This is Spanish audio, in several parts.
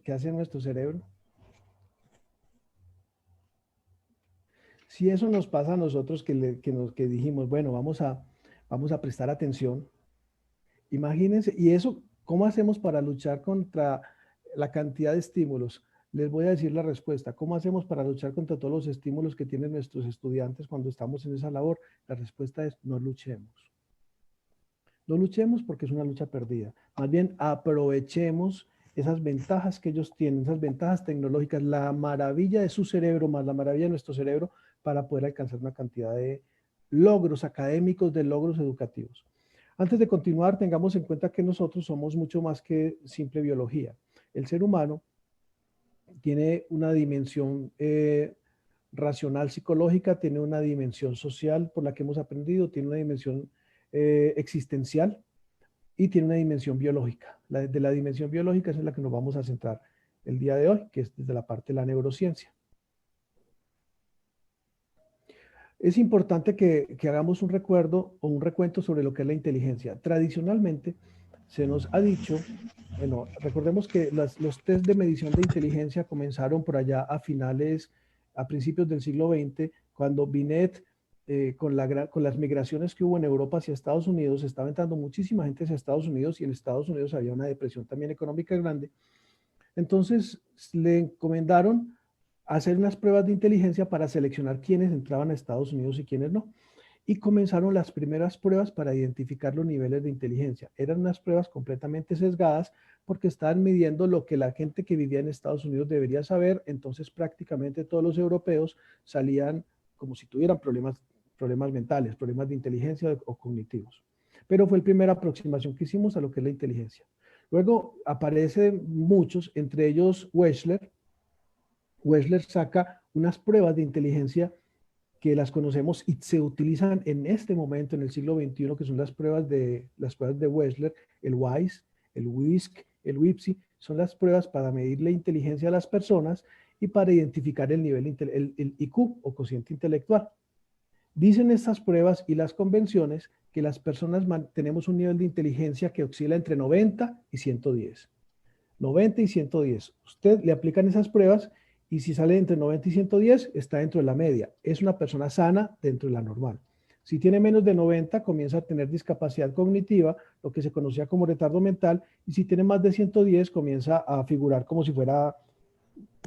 qué hace nuestro cerebro? Si eso nos pasa a nosotros que dijimos, bueno, vamos a prestar atención, imagínense, y eso, ¿cómo hacemos para luchar contra la cantidad de estímulos? Les voy a decir la respuesta. ¿Cómo hacemos para luchar contra todos los estímulos que tienen nuestros estudiantes cuando estamos en esa labor? La respuesta es no luchemos. No luchemos porque es una lucha perdida. Más bien aprovechemos esas ventajas que ellos tienen, esas ventajas tecnológicas, la maravilla de su cerebro más la maravilla de nuestro cerebro para poder alcanzar una cantidad de logros académicos, de logros educativos. Antes de continuar, tengamos en cuenta que nosotros somos mucho más que simple biología. El ser humano tiene una dimensión racional psicológica, tiene una dimensión social por la que hemos aprendido, tiene una dimensión existencial y tiene una dimensión biológica. De la dimensión biológica es en la que nos vamos a centrar el día de hoy, que es desde la parte de la neurociencia. Es importante que hagamos un recuerdo o un recuento sobre lo que es la inteligencia. Tradicionalmente se nos ha dicho, bueno, recordemos que los test de medición de inteligencia comenzaron por allá a principios del siglo XX, cuando Binet, con las migraciones que hubo en Europa hacia Estados Unidos, estaba entrando muchísima gente hacia Estados Unidos y en Estados Unidos había una depresión también económica grande. Entonces le encomendaron hacer unas pruebas de inteligencia para seleccionar quiénes entraban a Estados Unidos y quiénes no. Y comenzaron las primeras pruebas para identificar los niveles de inteligencia. Eran unas pruebas completamente sesgadas porque estaban midiendo lo que la gente que vivía en Estados Unidos debería saber. Entonces prácticamente todos los europeos salían como si tuvieran problemas mentales, problemas de inteligencia o cognitivos. Pero fue la primera aproximación que hicimos a lo que es la inteligencia. Luego aparecen muchos, entre ellos Wechsler. Wechsler saca unas pruebas de inteligencia que las conocemos y se utilizan en este momento, en el siglo XXI, que son las pruebas de Wechsler, el WISE, el WISC, el WIPSI, son las pruebas para medir la inteligencia de las personas y para identificar el nivel, el IQ o cociente intelectual. Dicen estas pruebas y las convenciones que las personas tenemos un nivel de inteligencia que oscila entre 90 y 110. 90 y 110. Usted le aplican esas pruebas y si sale entre 90 y 110, está dentro de la media. Es una persona sana dentro de la normal. Si tiene menos de 90, comienza a tener discapacidad cognitiva, lo que se conocía como retardo mental, y si tiene más de 110, comienza a figurar como si fuera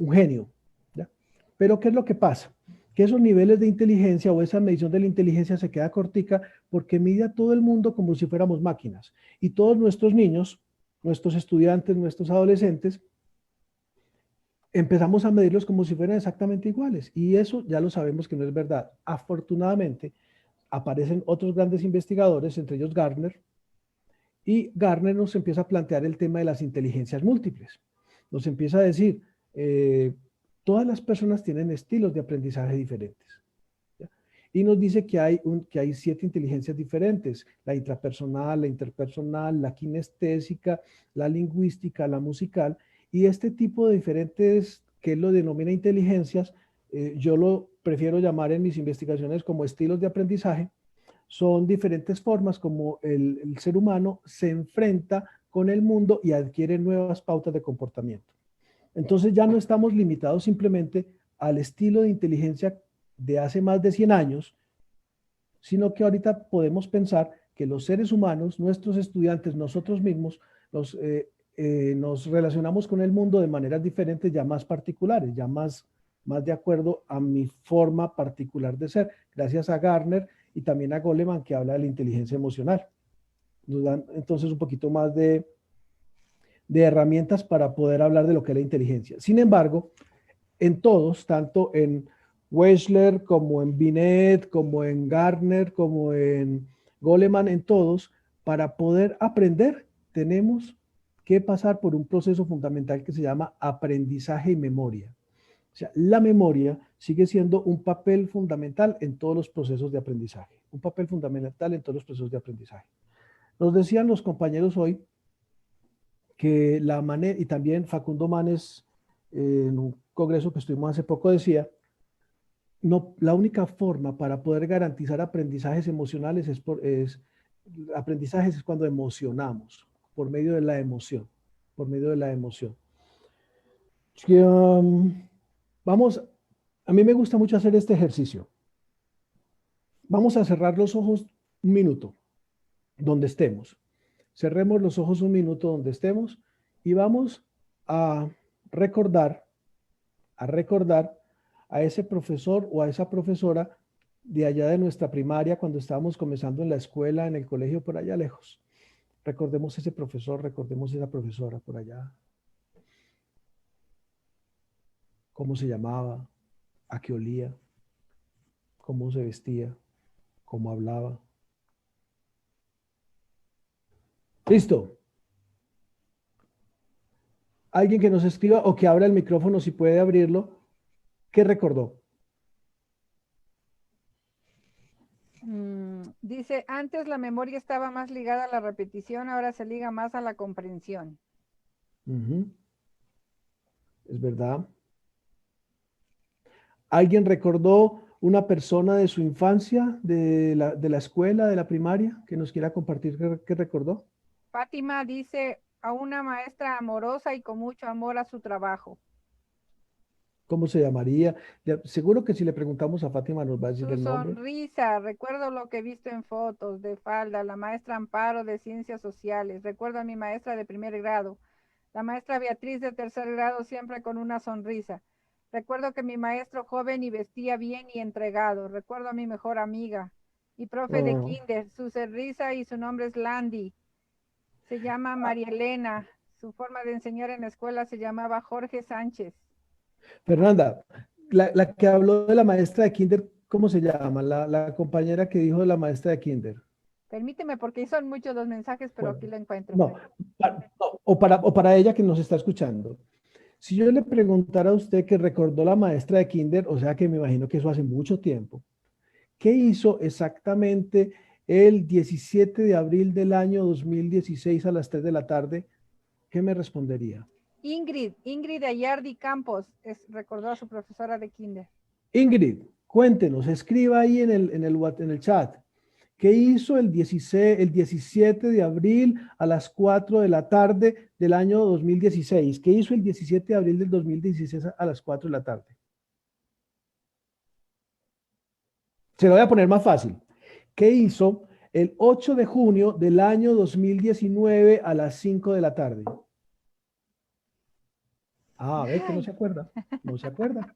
un genio. ¿Ya? Pero ¿qué es lo que pasa? Que esos niveles de inteligencia o esa medición de la inteligencia se queda cortica porque mide a todo el mundo como si fuéramos máquinas. Y todos nuestros niños, nuestros estudiantes, nuestros adolescentes, empezamos a medirlos como si fueran exactamente iguales. Y eso ya lo sabemos que no es verdad. Afortunadamente, aparecen otros grandes investigadores, entre ellos Gardner, y Gardner nos empieza a plantear el tema de las inteligencias múltiples. Nos empieza a decir, todas las personas tienen estilos de aprendizaje diferentes. ¿Ya? Y nos dice que hay 7 inteligencias diferentes, la intrapersonal, la interpersonal, la kinestésica, la lingüística, la musical, y este tipo de diferentes, que él lo denomina inteligencias, yo lo prefiero llamar en mis investigaciones como estilos de aprendizaje, son diferentes formas como el ser humano se enfrenta con el mundo y adquiere nuevas pautas de comportamiento. Entonces ya no estamos limitados simplemente al estilo de inteligencia de hace más de 100 años, sino que ahorita podemos pensar que los seres humanos, nuestros estudiantes, nosotros mismos, nos relacionamos con el mundo de maneras diferentes, ya más particulares, más de acuerdo a mi forma particular de ser, gracias a Gardner y también a Goleman, que habla de la inteligencia emocional. Nos dan entonces un poquito más de herramientas para poder hablar de lo que es la inteligencia. Sin embargo, en todos, tanto en Wechsler como en Binet, como en Gardner, como en Goleman, en todos, para poder aprender tenemos que pasar por un proceso fundamental que se llama aprendizaje y memoria. O sea, la memoria sigue siendo un papel fundamental en todos los procesos de aprendizaje, un papel fundamental en todos los procesos de aprendizaje. Nos decían los compañeros hoy que la manera, y también Facundo Manes, en un congreso que estuvimos hace poco, decía, no, la única forma para poder garantizar aprendizajes emocionales aprendizajes es cuando emocionamos, por medio de la emoción, por medio de la emoción. Que, vamos, a mí me gusta mucho hacer este ejercicio. Vamos a cerrar los ojos un minuto, donde estemos. Cerremos los ojos un minuto donde estemos y vamos a recordar, a recordar a ese profesor o a esa profesora de allá de nuestra primaria cuando estábamos comenzando en la escuela, en el colegio, por allá lejos. Recordemos ese profesor, recordemos esa profesora por allá, cómo se llamaba, a qué olía, cómo se vestía, cómo hablaba. Listo. Alguien que nos escriba o que abra el micrófono si puede abrirlo. ¿Qué recordó? Dice, antes la memoria estaba más ligada a la repetición, ahora se liga más a la comprensión. Ujú. Es verdad. ¿Alguien recordó una persona de su infancia, de la escuela, de la primaria, que nos quiera compartir qué recordó? Fátima dice, a una maestra amorosa y con mucho amor a su trabajo. ¿Cómo se llamaría? Seguro que si le preguntamos a Fátima nos va a decir Su el nombre. sonrisa, recuerdo lo que he visto en fotos de falda, la maestra Amparo de Ciencias Sociales, recuerdo a mi maestra de primer grado, la maestra Beatriz de tercer grado siempre con una sonrisa. Recuerdo que mi maestro joven y vestía bien y entregado, recuerdo a mi mejor amiga, mi profe de Oh. kinder, su sonrisa y su nombre es Landy, se llama María Elena, su forma de enseñar en la escuela se llamaba Jorge Sánchez. Fernanda, la que habló de la maestra de kinder, ¿cómo se llama? La compañera que dijo de la maestra de kinder. Permíteme porque son muchos los mensajes, pero Bueno, aquí lo encuentro. no, no, o para ella que nos está escuchando. Si yo le preguntara a usted que recordó la maestra de kinder, o sea que me imagino que eso hace mucho tiempo, ¿qué hizo exactamente el 17 de abril del año 2016 a las 3 de la tarde? ¿Qué me respondería? Ingrid Ayardi Campos, recordó a su profesora de kinder. Ingrid, cuéntenos, escriba ahí en el chat. ¿Qué hizo el 17 de abril a las 4 de la tarde del año 2016? ¿Qué hizo el 17 de abril del 2016 a las 4 de la tarde? Se lo voy a poner más fácil. ¿Qué hizo el 8 de junio del año 2019 a las 5 de la tarde? Ah, ve que no Ay, se acuerda. No se acuerda.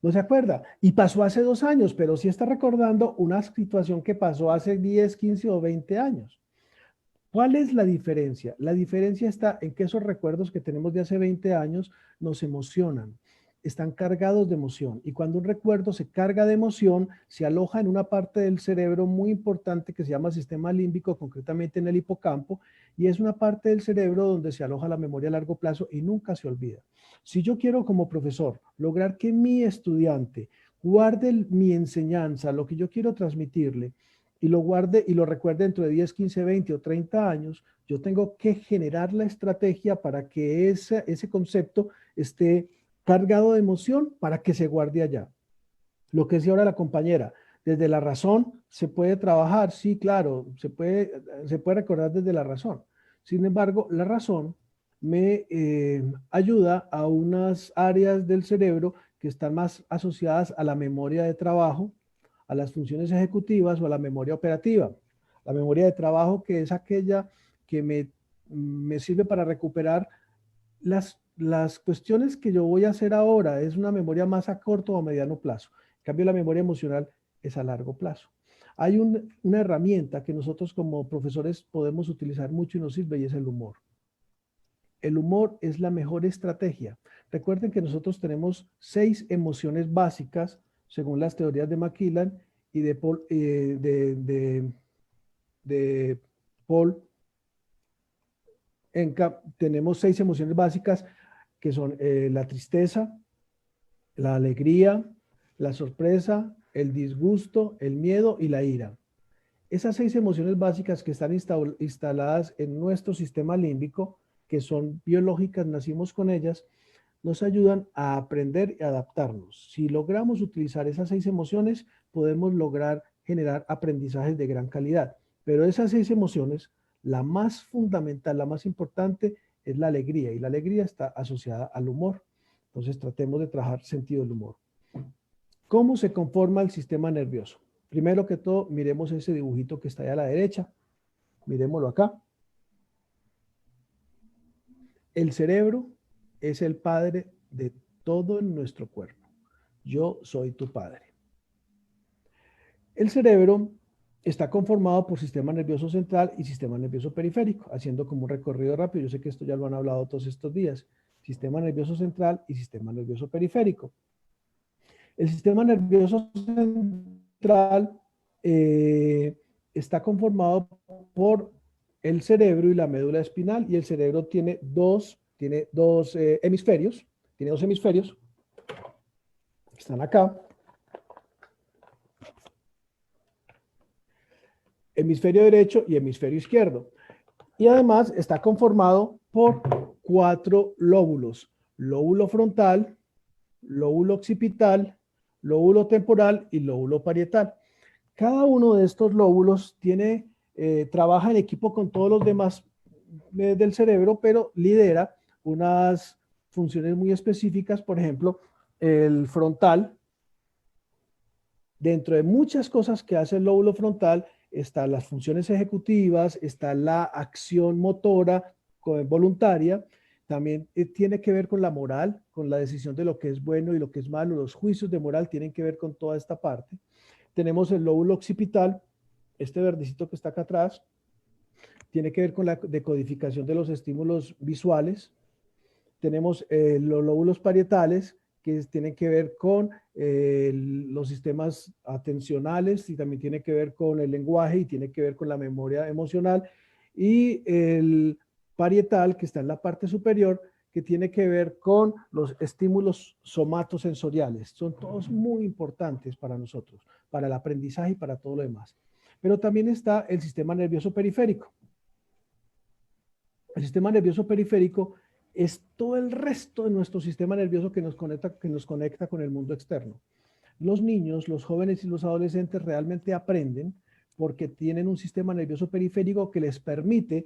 No se acuerda. Y pasó hace 2 años, pero sí está recordando una situación que pasó hace 10, 15 o 20 años. ¿Cuál es la diferencia? La diferencia está en que esos recuerdos que tenemos de hace 20 años nos emocionan, están cargados de emoción. Y cuando un recuerdo se carga de emoción, se aloja en una parte del cerebro muy importante que se llama sistema límbico, concretamente en el hipocampo, y es una parte del cerebro donde se aloja la memoria a largo plazo y nunca se olvida. Si yo quiero como profesor lograr que mi estudiante guarde mi enseñanza, lo que yo quiero transmitirle, y lo guarde y lo recuerde dentro de 10, 15, 20 o 30 años, yo tengo que generar la estrategia para que ese concepto esté cargado de emoción para que se guarde allá. Lo que decía ahora la compañera, desde la razón se puede trabajar, sí, claro, se puede recordar desde la razón. Sin embargo, la razón me ayuda a unas áreas del cerebro que están más asociadas a la memoria de trabajo, a las funciones ejecutivas o a la memoria operativa. La memoria de trabajo que es aquella que me sirve para recuperar las cuestiones que yo voy a hacer ahora. Es una memoria más a corto o a mediano plazo. En cambio, la memoria emocional es a largo plazo. Hay una herramienta que nosotros como profesores podemos utilizar mucho y nos sirve y es el humor. El humor es la mejor estrategia. Recuerden que nosotros tenemos 6 emociones básicas, según las teorías de McKillen y de Paul. Tenemos 6 emociones básicas que son la tristeza, la alegría, la sorpresa, el disgusto, el miedo y la ira. Esas 6 emociones básicas que están instaladas en nuestro sistema límbico, que son biológicas, nacimos con ellas, nos ayudan a aprender y adaptarnos. Si logramos utilizar esas 6 emociones, podemos lograr generar aprendizajes de gran calidad. Pero esas 6 emociones, la más fundamental, la más importante, es la alegría. Y la alegría está asociada al humor. Entonces tratemos de trabajar sentido del humor. ¿Cómo se conforma el sistema nervioso? Primero que todo, miremos ese dibujito que está ahí a la derecha. Miremoslo acá. El cerebro es el padre de todo en nuestro cuerpo. Yo soy tu padre. El cerebro está conformado por sistema nervioso central y sistema nervioso periférico, haciendo como un recorrido rápido. Yo sé que esto ya lo han hablado todos estos días. Sistema nervioso central y sistema nervioso periférico. El sistema nervioso central está conformado por el cerebro y la médula espinal, y el cerebro tiene dos hemisferios, que están acá. Hemisferio derecho y hemisferio izquierdo. Y además está conformado por 4 lóbulos: lóbulo frontal, lóbulo occipital, lóbulo temporal y lóbulo parietal. Cada uno de estos lóbulos trabaja en equipo con todos los demás del cerebro, pero lidera unas funciones muy específicas. Por ejemplo, el frontal, dentro de muchas cosas que hace el lóbulo frontal, están las funciones ejecutivas, está la acción motora voluntaria, también tiene que ver con la moral, con la decisión de lo que es bueno y lo que es malo. Los juicios de moral tienen que ver con toda esta parte. Tenemos el lóbulo occipital, este verdecito que está acá atrás, tiene que ver con la decodificación de los estímulos visuales. Tenemos los lóbulos parietales, que tienen que ver con los sistemas atencionales, y también tiene que ver con el lenguaje y tiene que ver con la memoria emocional. Y el parietal, que está en la parte superior, que tiene que ver con los estímulos somatosensoriales. Son todos muy importantes para nosotros, para el aprendizaje y para todo lo demás. Pero también está el sistema nervioso periférico. El sistema nervioso periférico es todo el resto de nuestro sistema nervioso que nos conecta con el mundo externo. Los niños, los jóvenes y los adolescentes realmente aprenden porque tienen un sistema nervioso periférico que les permite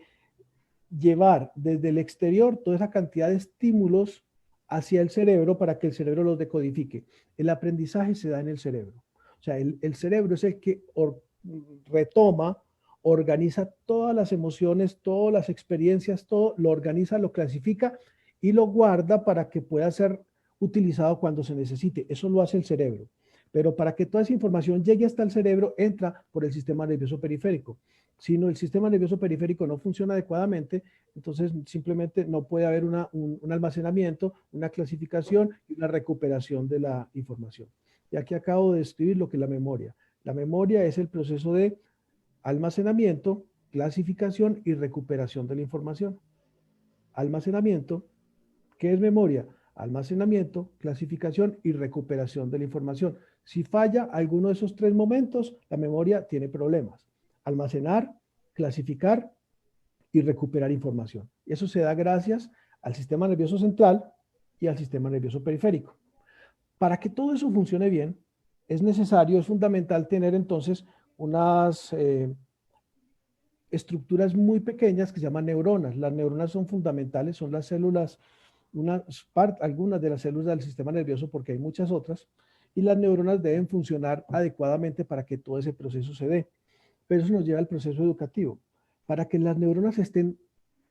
llevar desde el exterior toda esa cantidad de estímulos hacia el cerebro para que el cerebro los decodifique. El aprendizaje se da en el cerebro. O sea, el cerebro es el que retoma, organiza todas las emociones, todas las experiencias, todo lo organiza, lo clasifica y lo guarda para que pueda ser utilizado cuando se necesite. Eso lo hace el cerebro. Pero para que toda esa información llegue hasta el cerebro, entra por el sistema nervioso periférico. Si no, el sistema nervioso periférico no funciona adecuadamente, entonces simplemente no puede haber un almacenamiento, una clasificación y una recuperación de la información. Y aquí acabo de describir lo que es la memoria. La memoria es el proceso de almacenamiento, clasificación y recuperación de la información. Almacenamiento, ¿qué es memoria? Almacenamiento, clasificación y recuperación de la información. Si falla alguno de esos 3 momentos, la memoria tiene problemas. Almacenar, clasificar y recuperar información. Y eso se da gracias al sistema nervioso central y al sistema nervioso periférico. Para que todo eso funcione bien, es necesario, es fundamental tener entonces unas estructuras muy pequeñas que se llaman neuronas. Las neuronas son fundamentales, son las células, algunas de las células del sistema nervioso, porque hay muchas otras, y las neuronas deben funcionar adecuadamente para que todo ese proceso se dé. Pero eso nos lleva al proceso educativo. Para que las neuronas estén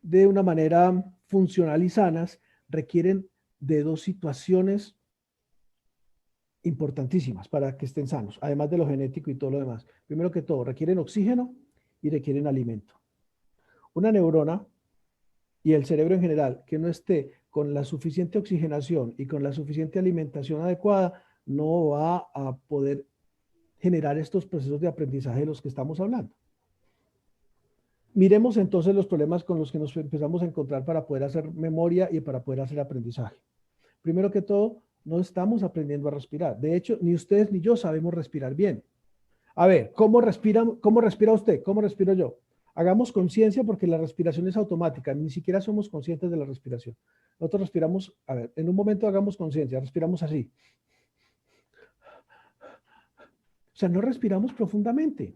de una manera funcional y sanas, requieren de 2 situaciones importantísimas para que estén sanos, además de lo genético y todo lo demás. Primero que todo, requieren oxígeno y requieren alimento. Una neurona y el cerebro en general que no esté con la suficiente oxigenación y con la suficiente alimentación adecuada, no va a poder generar estos procesos de aprendizaje de los que estamos hablando. Miremos entonces los problemas con los que nos empezamos a encontrar para poder hacer memoria y para poder hacer aprendizaje. Primero que todo, no estamos aprendiendo a respirar. De hecho, ni ustedes ni yo sabemos respirar bien. A ver, ¿cómo respira usted? ¿Cómo respiro yo? Hagamos conciencia, porque la respiración es automática. Ni siquiera somos conscientes de la respiración. Nosotros respiramos, a ver, en un momento hagamos conciencia, respiramos así. O sea, no respiramos profundamente.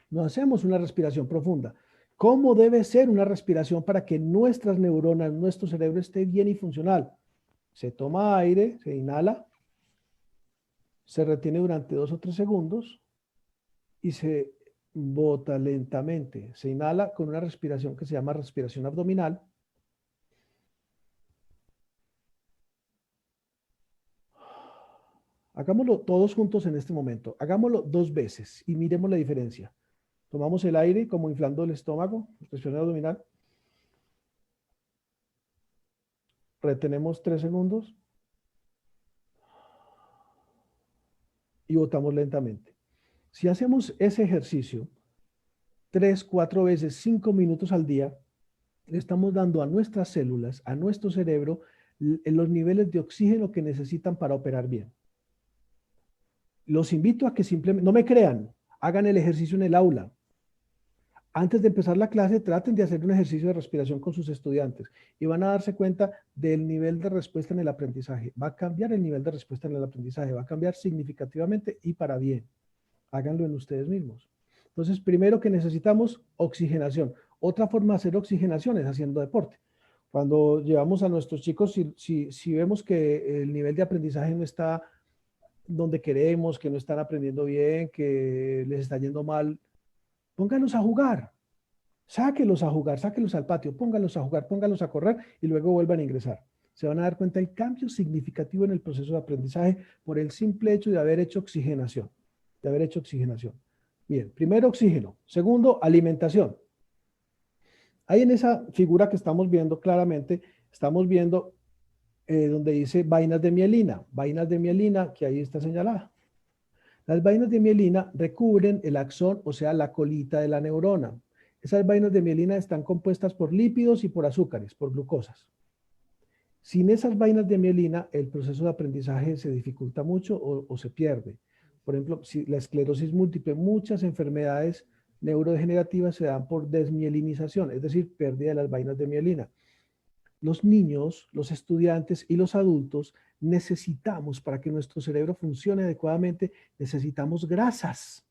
No hacemos una respiración profunda. ¿Cómo debe ser una respiración para que nuestras neuronas, nuestro cerebro esté bien y funcional? Se toma aire, se inhala, se retiene durante 2 o 3 segundos y se bota lentamente. Se inhala con una respiración que se llama respiración abdominal. Hagámoslo todos juntos en este momento. Hagámoslo 2 veces y miremos la diferencia. Tomamos el aire como inflando el estómago, respiración abdominal. Retenemos 3 segundos y botamos lentamente. Si hacemos ese ejercicio 3, 4 veces, 5 minutos al día, le estamos dando a nuestras células, a nuestro cerebro, los niveles de oxígeno que necesitan para operar bien. Los invito a que simplemente, no me crean, hagan el ejercicio en el aula. Antes de empezar la clase, traten de hacer un ejercicio de respiración con sus estudiantes y van a darse cuenta del nivel de respuesta en el aprendizaje. Va a cambiar el nivel de respuesta en el aprendizaje, va a cambiar significativamente y para bien. Háganlo en ustedes mismos. Entonces, primero que necesitamos oxigenación. Otra forma de hacer oxigenación es haciendo deporte. Cuando llevamos a nuestros chicos, si vemos que el nivel de aprendizaje no está donde queremos, que no están aprendiendo bien, que les está yendo mal, pónganlos a jugar. Sáquelos a jugar, sáquelos al patio, pónganlos a jugar, pónganlos a correr y luego vuelvan a ingresar. Se van a dar cuenta del cambio significativo en el proceso de aprendizaje por el simple hecho de haber hecho oxigenación. Bien, primero oxígeno. Segundo, alimentación. Ahí en esa figura que estamos viendo claramente, estamos viendo donde dice vainas de mielina que ahí está señalada. Las vainas de mielina recubren el axón, o sea, la colita de la neurona. Esas vainas de mielina están compuestas por lípidos y por azúcares, por glucosas. Sin esas vainas de mielina, el proceso de aprendizaje se dificulta mucho o se pierde. Por ejemplo, si la esclerosis múltiple, muchas enfermedades neurodegenerativas se dan por desmielinización, es decir, pérdida de las vainas de mielina. Los niños, los estudiantes y los adultos necesitamos, para que nuestro cerebro funcione adecuadamente, necesitamos grasas.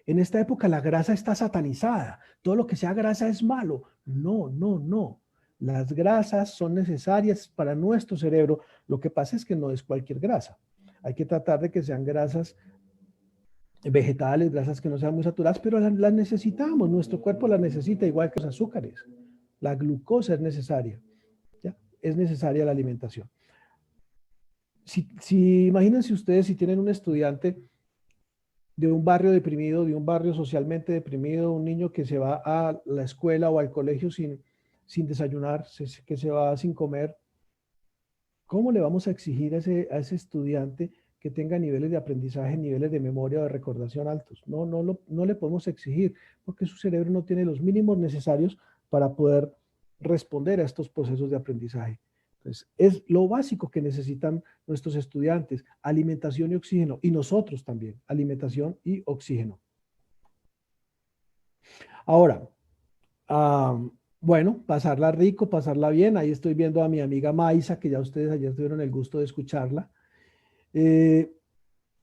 En esta época la grasa está satanizada. Todo lo que sea grasa es malo. No, no, no. Las grasas son necesarias para nuestro cerebro. Lo que pasa es que no es cualquier grasa. Hay que tratar de que sean grasas vegetales, grasas que no sean muy saturadas, pero las necesitamos. Nuestro cuerpo las necesita igual que los azúcares. La glucosa es necesaria. ¿Ya? Es necesaria la alimentación. Imagínense ustedes si tienen un estudiante de un barrio deprimido, de un barrio socialmente deprimido, un niño que se va a la escuela o al colegio sin desayunar, que se va sin comer, ¿cómo le vamos a exigir a ese estudiante que tenga niveles de aprendizaje, niveles de memoria o de recordación altos? No le podemos exigir porque su cerebro no tiene los mínimos necesarios para poder responder a estos procesos de aprendizaje. Entonces, es lo básico que necesitan nuestros estudiantes, alimentación y oxígeno, y nosotros también, alimentación y oxígeno. Ahora, bueno, pasarla rico, pasarla bien. Ahí estoy viendo a mi amiga Maisa, que ya ustedes ayer tuvieron el gusto de escucharla.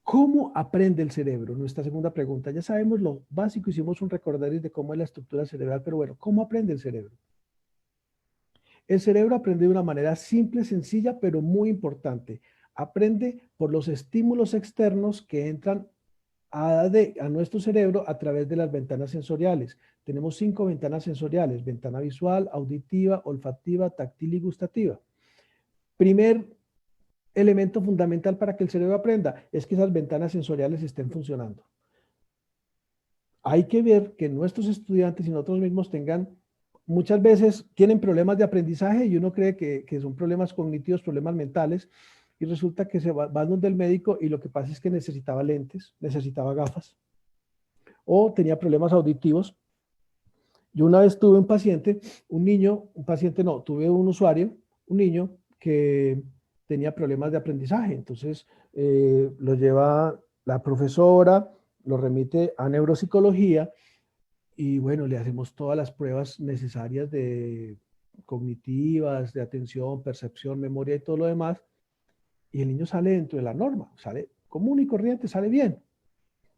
¿Cómo aprende el cerebro? Nuestra segunda pregunta. Ya sabemos lo básico, hicimos un recorderis de cómo es la estructura cerebral, pero bueno, ¿cómo aprende el cerebro? El cerebro aprende de una manera simple, sencilla, pero muy importante. Aprende por los estímulos externos que entran a nuestro cerebro a través de las ventanas sensoriales. Tenemos 5 ventanas sensoriales: ventana visual, auditiva, olfativa, táctil y gustativa. Primer elemento fundamental para que el cerebro aprenda es que esas ventanas sensoriales estén funcionando. Hay que ver que nuestros estudiantes y nosotros mismos muchas veces tienen problemas de aprendizaje y uno cree que son problemas cognitivos, problemas mentales, y resulta que van donde el médico y lo que pasa es que necesitaba lentes, necesitaba gafas, o tenía problemas auditivos. Yo una vez tuve tuve un usuario, un niño que tenía problemas de aprendizaje, entonces lo lleva la profesora, lo remite a neuropsicología y bueno, le hacemos todas las pruebas necesarias de cognitivas, de atención, percepción, memoria y todo lo demás, y el niño sale dentro de la norma, sale común y corriente, sale bien.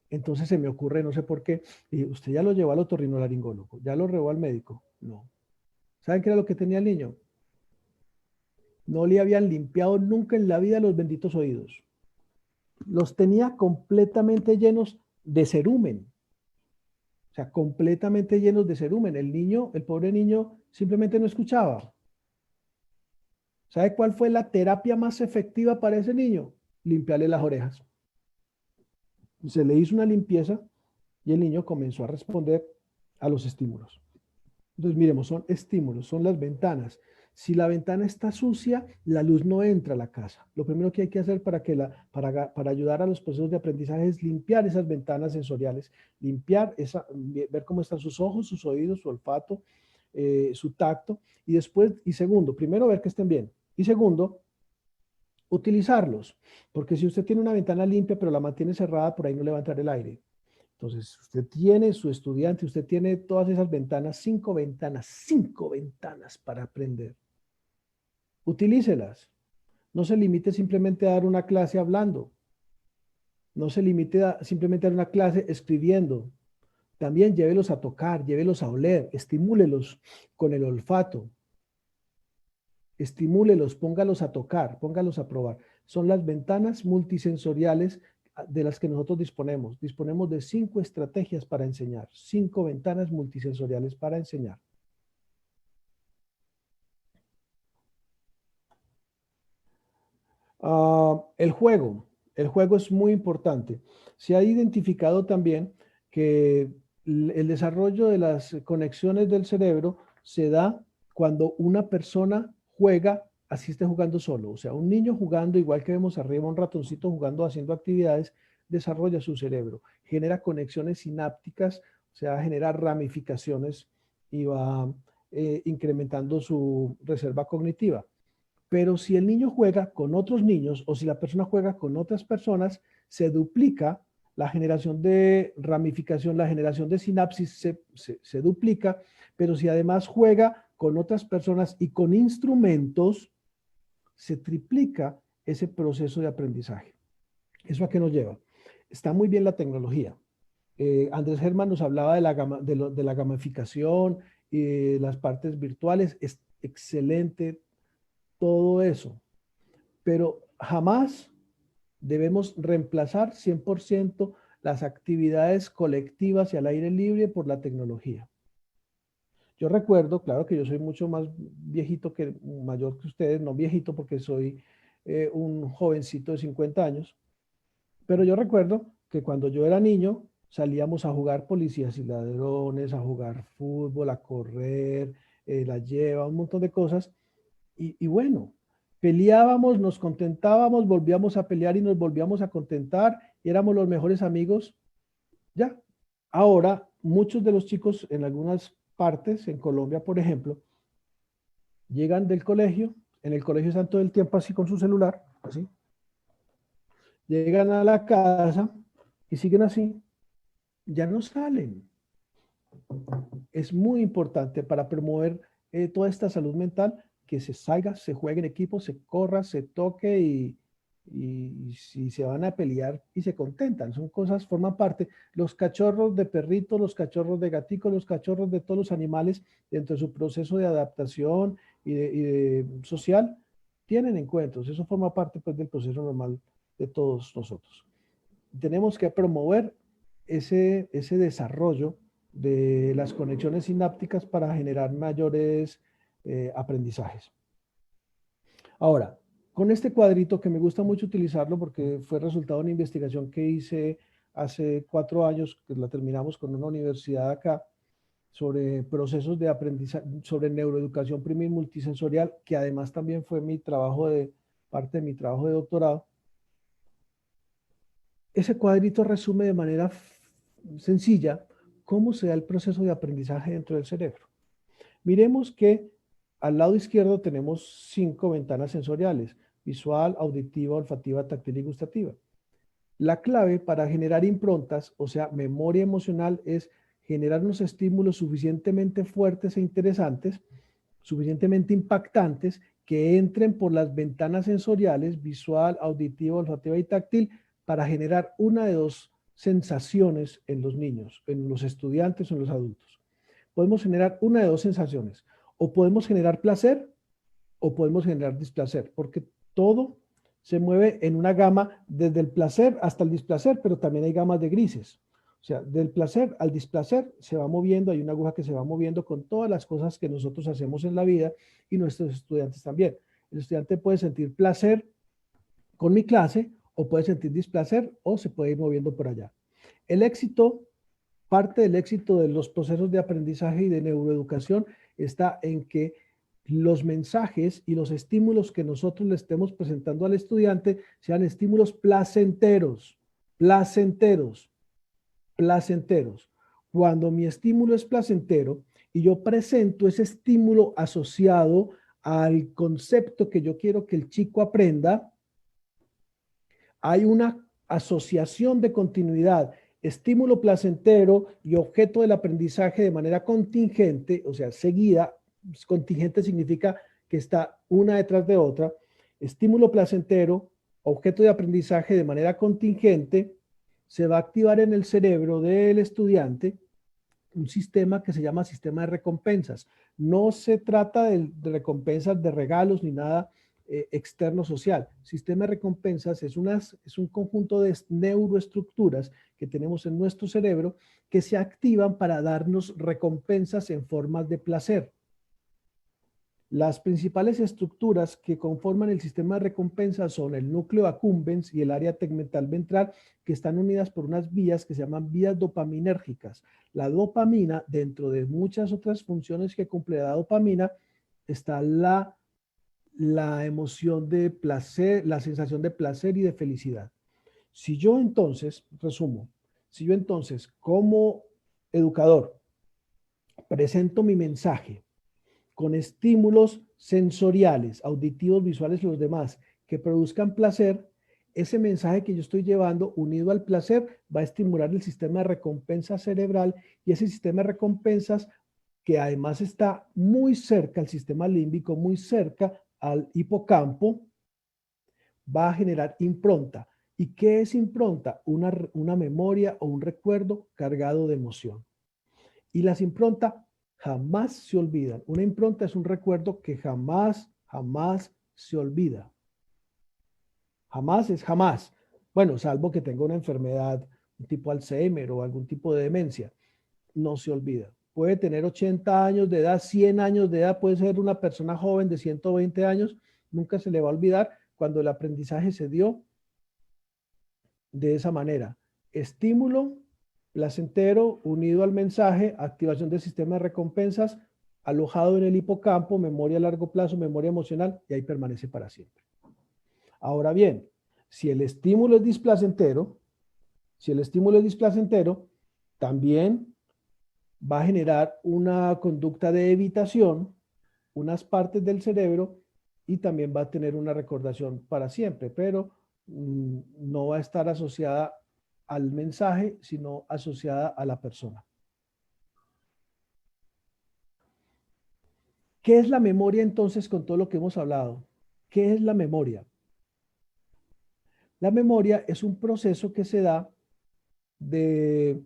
Entonces se me ocurre, no sé por qué, y usted ya lo llevó al otorrinolaringólogo, ya lo llevó al médico. No. ¿Saben qué era lo que tenía el niño? no le habían limpiado nunca en la vida los benditos oídos. Los tenía completamente llenos de cerumen. O sea, completamente llenos de cerumen. El niño, el pobre niño, simplemente no escuchaba. ¿Sabe cuál fue la terapia más efectiva para ese niño? Limpiarle las orejas. Se le hizo una limpieza y el niño comenzó a responder a los estímulos. Entonces, miremos, son estímulos, son las ventanas. Si la ventana está sucia, la luz no entra a la casa. Lo primero que hay que hacer para ayudar a los procesos de aprendizaje es limpiar esas ventanas sensoriales, ver cómo están sus ojos, sus oídos, su olfato, su tacto. Y después, y segundo, primero ver que estén bien. Y segundo, utilizarlos. Porque si usted tiene una ventana limpia pero la mantiene cerrada, por ahí no le va a entrar el aire. Entonces, usted tiene su estudiante, usted tiene todas esas ventanas, cinco ventanas para aprender. Utilícelas. No se limite simplemente a dar una clase hablando. No se limite simplemente a dar una clase escribiendo. También llévelos a tocar, llévelos a oler, estimúlelos con el olfato. Estimúlelos, póngalos a tocar, póngalos a probar. Son las ventanas multisensoriales de las que nosotros disponemos. Disponemos de 5 estrategias para enseñar, 5 ventanas multisensoriales para enseñar. El juego es muy importante. Se ha identificado también que el desarrollo de las conexiones del cerebro se da cuando una persona juega, así esté jugando solo. O sea, un niño jugando, igual que vemos arriba, un ratoncito jugando, haciendo actividades, desarrolla su cerebro, genera conexiones sinápticas, o sea, genera ramificaciones y va incrementando su reserva cognitiva. Pero si el niño juega con otros niños o si la persona juega con otras personas, se duplica la generación de ramificación, la generación de sinapsis se duplica, pero si además juega con otras personas y con instrumentos, se triplica ese proceso de aprendizaje. ¿Eso a qué nos lleva? Está muy bien la tecnología. Andrés Germán nos hablaba de la gamificación y las partes virtuales. Es excelente todo eso, pero jamás debemos reemplazar 100% las actividades colectivas y al aire libre por la tecnología. Yo recuerdo, claro que yo soy mucho más mayor que ustedes, no viejito porque soy un jovencito de 50 años, pero yo recuerdo que cuando yo era niño salíamos a jugar policías y ladrones, a jugar fútbol, a correr, la lleva, un montón de cosas. Y bueno, peleábamos, nos contentábamos, volvíamos a pelear y nos volvíamos a contentar y éramos los mejores amigos. Ya. Ahora, muchos de los chicos en algunas partes, en Colombia, por ejemplo, llegan del colegio, en el colegio están todo el tiempo así con su celular, así. Llegan a la casa y siguen así, ya no salen. Es muy importante para promover toda esta salud mental que se salga, se juegue en equipo, se corra, se toque y si se van a pelear y se contentan. Son cosas, forman parte. Los cachorros de perritos, los cachorros de gaticos, los cachorros de todos los animales dentro de su proceso de adaptación y de social tienen encuentros. Eso forma parte pues, del proceso normal de todos nosotros. Tenemos que promover ese desarrollo de las conexiones sinápticas para generar mayores aprendizajes. Ahora, con este cuadrito que me gusta mucho utilizarlo porque fue resultado de una investigación que hice hace 4 años, que la terminamos con una universidad acá, sobre procesos de aprendizaje, sobre neuroeducación primaria y multisensorial, que además también fue parte de mi trabajo de doctorado. Ese cuadrito resume de manera sencilla cómo se da el proceso de aprendizaje dentro del cerebro. Miremos que al lado izquierdo tenemos 5 ventanas sensoriales: visual, auditiva, olfativa, táctil y gustativa. La clave para generar improntas, o sea, memoria emocional, es generar unos estímulos suficientemente fuertes e interesantes, suficientemente impactantes, que entren por las ventanas sensoriales, visual, auditiva, olfativa y táctil, para generar una de 2 sensaciones en los niños, en los estudiantes o en los adultos. Podemos generar una de 2 sensaciones. O podemos generar placer o podemos generar displacer, porque todo se mueve en una gama desde el placer hasta el displacer, pero también hay gamas de grises. O sea, del placer al displacer se va moviendo, hay una aguja que se va moviendo con todas las cosas que nosotros hacemos en la vida y nuestros estudiantes también. El estudiante puede sentir placer con mi clase o puede sentir displacer o se puede ir moviendo por allá. El éxito, parte del éxito de los procesos de aprendizaje y de neuroeducación está en que los mensajes y los estímulos que nosotros le estemos presentando al estudiante sean estímulos placenteros, placenteros, placenteros. Cuando mi estímulo es placentero y yo presento ese estímulo asociado al concepto que yo quiero que el chico aprenda, hay una asociación de continuidad, estímulo placentero y objeto del aprendizaje de manera contingente, o sea, seguida. Contingente significa que está una detrás de otra. Estímulo placentero, objeto de aprendizaje de manera contingente, se va a activar en el cerebro del estudiante un sistema que se llama sistema de recompensas. No se trata de recompensas de regalos ni nada externo social. Sistema de recompensas es un conjunto de neuroestructuras que tenemos en nuestro cerebro que se activan para darnos recompensas en formas de placer. Las principales estructuras que conforman el sistema de recompensa son el núcleo accumbens y el área tegmental ventral, que están unidas por unas vías que se llaman vías dopaminérgicas. La dopamina, dentro de muchas otras funciones que cumple la dopamina, está la emoción de placer, la sensación de placer y de felicidad. Si yo entonces, resumo, si yo entonces como educador presento mi mensaje con estímulos sensoriales, auditivos, visuales y los demás, que produzcan placer, ese mensaje que yo estoy llevando unido al placer va a estimular el sistema de recompensa cerebral y ese sistema de recompensas que además está muy cerca al sistema límbico, muy cerca al hipocampo, va a generar impronta. ¿Y qué es impronta? Una memoria o un recuerdo cargado de emoción. Y las improntas jamás se olvidan. Una impronta es un recuerdo que jamás, jamás se olvida. Jamás es jamás. Bueno, salvo que tenga una enfermedad, un tipo Alzheimer o algún tipo de demencia. No se olvida. Puede tener 80 años de edad, 100 años de edad, puede ser una persona joven de 120 años. Nunca se le va a olvidar cuando el aprendizaje se dio de esa manera. Estímulo placentero unido al mensaje, activación del sistema de recompensas, alojado en el hipocampo, memoria a largo plazo, memoria emocional, y ahí permanece para siempre. Ahora bien, si el estímulo es displacentero, también va a generar una conducta de evitación, unas partes del cerebro, y también va a tener una recordación para siempre, pero no va a estar asociada al mensaje, sino asociada a la persona. ¿Qué es la memoria entonces con todo lo que hemos hablado? ¿Qué es la memoria? La memoria es un proceso que se da de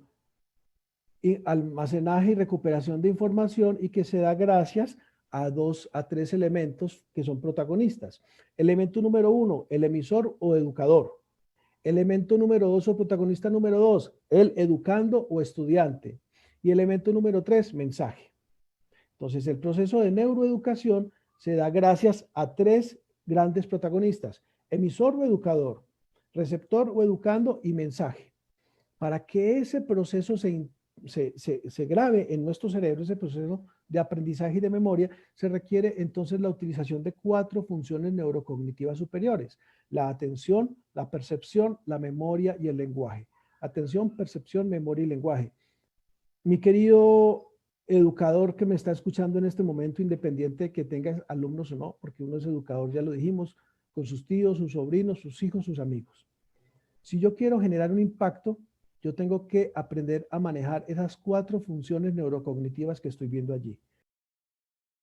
almacenaje y recuperación de información y que se da gracias a tres elementos que son protagonistas. Elemento número 1, el emisor o educador. Elemento número 2 o protagonista número 2, el educando o estudiante. Y elemento número 3, mensaje. Entonces, el proceso de neuroeducación se da gracias a tres grandes protagonistas, emisor o educador, receptor o educando y mensaje. Para que ese proceso se grabe en nuestro cerebro, ese proceso de aprendizaje y de memoria, se requiere entonces la utilización de 4 funciones neurocognitivas superiores: la atención, la percepción, la memoria y el lenguaje. Atención, percepción, memoria y lenguaje. Mi querido educador que me está escuchando en este momento, independiente de que tenga alumnos o no, porque uno es educador, ya lo dijimos, con sus tíos, sus sobrinos, sus hijos, sus amigos. Si yo quiero generar un impacto, yo tengo que aprender a manejar esas 4 funciones neurocognitivas que estoy viendo allí.